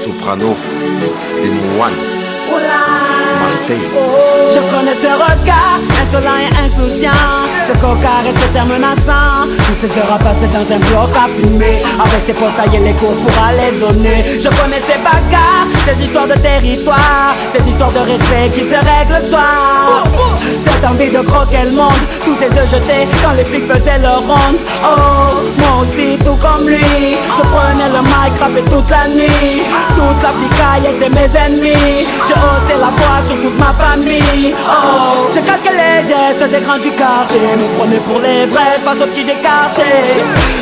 Soprano, Demon One, Marseille. Je connais ce regard insolent et insouciant, ce coca et ce terme menaçant. Toutes ces heures passées dans un bloc à fumer, avec ses portails et les cours pour aller zoner. Je connais ces bagarres, ces histoires de territoire, ces histoires de respect qui se règlent le soir. Cette envie de croquer le monde, tous ces œufs jetés quand les flics faisaient leur ronde. Oh, moi aussi tout comme lui, je prenais le mic, rappais toute la nuit. Toute la picaille était mes ennemis, j'ai ôté la foi sur toute ma famille. Oh, je calquais les gestes des grands du quartier, me prenais pour les vrais face aux petits décartés.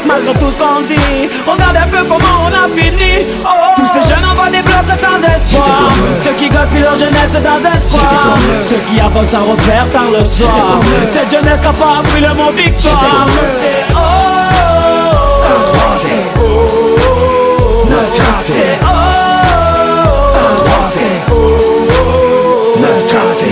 Malgré tout ce qu'on dit, regarde un peu comment on a fini. Oh, tous ces jeunes envoient des blocs sans espoir, ceux qui gaspillent leur jeunesse dans un square, ceux qui avancent sans repère par le soir. Cette jeunesse qui n'a pas appris le mot victoire. C'est oh, c'est oh, c'est oh.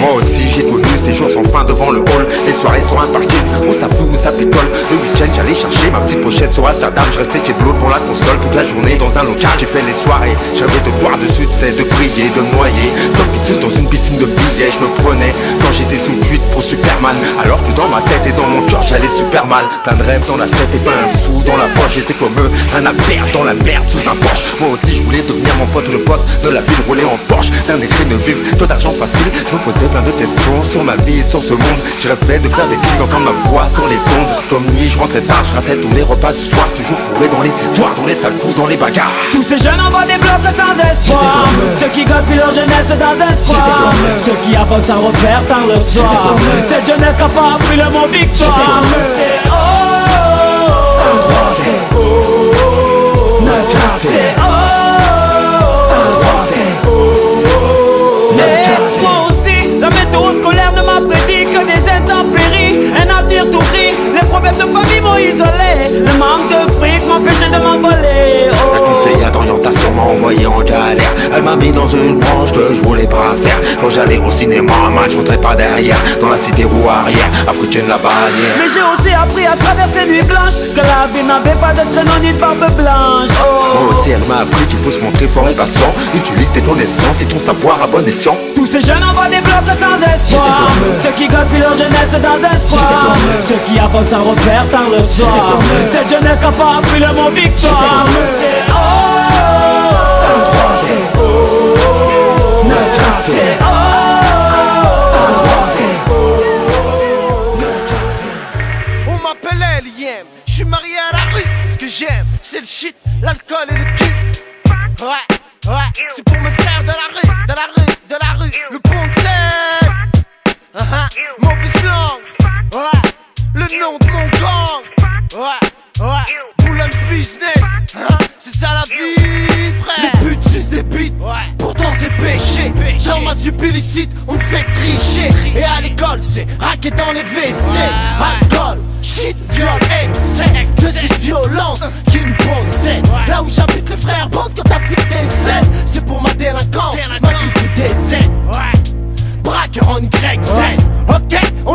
Moi aussi j'ai connu ces jours sans fin devant le hall. Les soirées sur un parking où ça fout, où ça picole. Le week-end j'allais chercher ma petite pochette sur Amsterdam. Je restais chez de l'eau pour la console toute la journée dans un local. J'ai fait les soirées, j'avais de boire dessus, de de briller, de noyer. Top pizza dans une piscine de billets. Je me prenais quand j'étais sous cuite pour Superman. Alors que dans ma tête et dans mon cœur j'allais super mal. Plein de rêves dans la tête et pas un sou dans la poche. J'étais comme eux, un albert dans la merde sous un Porsche. Moi aussi je voulais devenir mon pote le boss de la ville, rouler en Porsche. D'un écrit de vivre, trop d'argent facile. Je me posais plein de questions sur ma vie et sur ce monde. Je rêvais de faire des clics, d'entendre ma voix sur les ondes. Comme nuit, je rentrais tard, je ratais tous les repas du soir. Toujours fourré dans les histoires, dans les sales coups, dans les bagarres. Tous ces jeunes envoient des blocs sans espoir, ceux qui gaspillent leur jeunesse dans un square, ceux qui avancent sans repère par le soir. Cette jeunesse qui n'a pas appris le mot victoire. C'est oh, c'est oh, c'est oh. Moi aussi, la météo scolaire ne m'a prédit que des intempéries, un avenir tout gris. Les problèmes de famille m'ont isolé, le manque de fric m'empêchait de m'envoler. Oh. La conseillère d'orientation m'a envoyé en galère. Elle m'a mis dans une branche que je voulais pas faire. Quand j'allais au cinéma, un match, je rentrais pas derrière. Dans la cité roue arrière, africaine la bannière. Mais j'ai aussi appris à travers ces nuits blanches que la vie n'avait pas de traîneau ni de barbe blanche. Oh. Moi aussi elle m'a appris qu'il faut se montrer fort et patient. Utilise tes connaissances et ton savoir à bon escient. Tous ces jeunes envoient des blocs sans espoir, ceux qui gaspillent leur jeunesse dans un square, ceux qui avancent sans repère par le soir. Cette jeunesse qui n'a pas appris le mot victoire. C'est oh, c'est oh, c'est oh, c'est oh. On m'appelait Liem, je suis marié à la rue. Ce que j'aime, c'est le shit, l'alcool et le cul. Ouais, c'est pour mes frères de la rue, de la rue, de la rue. Le pont de Seine, mauvaise langue, ouais. Le nom de mon gang, ouais. Boulogne business, c'est ça la vie, frère. Les buts juste des bites, pourtant c'est péché. Dans ma sup illicite, on me fait tricher. Et à l'école, c'est raquer dans les WC. Alcool, shit, viol, excès. De cette violence qui nous possède.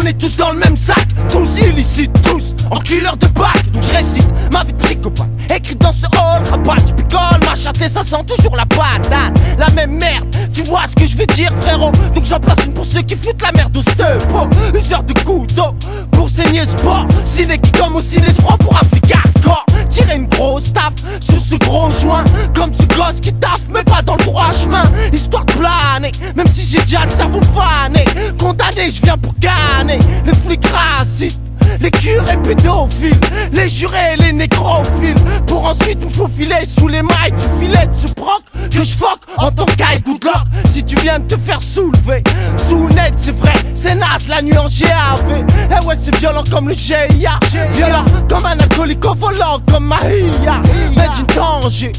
est tous dans le même sac, tous illicites, tous enculeurs de bac. Donc je récite ma vie de psychopathe, écrite dans ce hall, rabat, je picole, ma chatte et ça sent toujours la patate. La même merde, tu vois ce que je veux dire frérot. Donc j'en place une pour ceux qui foutent la merde au stepo. Useur de couteau, pour saigner sport. Ciné qui comme aussi les prend pour un flic hardcore. Tirer une grosse taf sur ce gros joint, comme ce gosse qui taffe mais pas dans le droit chemin. Histoire de planer, même si j'ai déjà le cerveau fané. Condamné, je viens pour gagner. Les flics racistes, les curés pédophiles, les jurés, les nécrophiles. Pour ensuite me faufiler sous les mailles du filet de ce proc que je foque en tant qu'aille Goodlock. Si tu viens de te faire soulever sous net, c'est vrai, c'est naze la nuit en GAV. Eh ouais, c'est violent comme le GIA, violent comme un alcoolique au volant, comme Mahia. Mais d'une danger,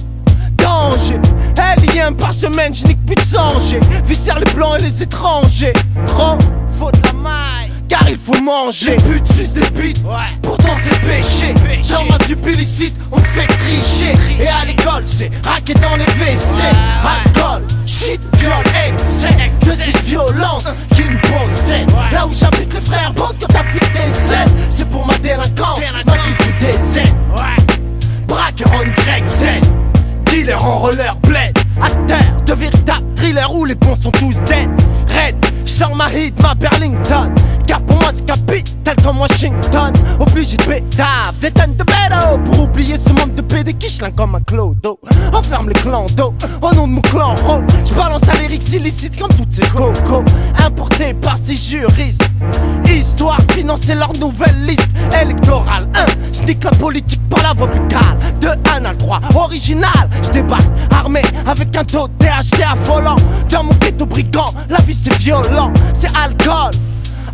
danger. Alien par semaine, je nique plus de sanger. Viscère les blancs et les étrangers. Trop, faut de la maille, car il faut manger. Les putes sucent des bites, pourtant c'est péché. Dans ma sup illicite, on me fait tricher. Et à l'école, c'est raquer dans les WC. Alcool, shit, viol, excès. Que cette violence qui nous possède. Là où j'habite, les frères bondent quand t'affliques des ailes. C'est pour ma délinquance, ma clique des ailes. Braqueur en YZ, dealer en roller blade. À terre, de véritables thrillers où les ponts sont tous dead. Red, j'sors ma hit, ma Burlington. Car pour moi c'est capital comme Washington. Obligé de pétave, des tonnes de bédo pour oublier ce monde de PD qui ch'lin comme un clodo. Enferme le clan d'eau, au nom de mon clan ro. J'balance à lyrics illicites comme toutes ces cocos importés par ces juristes, histoire de financer leur nouvelle liste électorale. J'nique la politique par la voie buccale. De 1 à 3, original. J'débarque armé avec un taux de THC affolant. Dans mon ghetto brigand, la vie c'est violent. C'est alcool,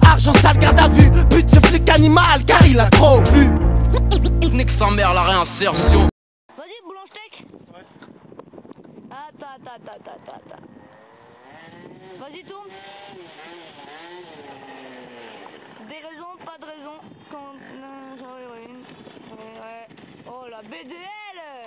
argent sale, garde à vue. But ce flic animal car il a trop bu. Nique sa mère la réinsertion. Vas-y, boulon steak. Ouais. Attends. Vas-y, tourne. Des raisons, pas de raison. Quand... Ouais. Oh la BDR.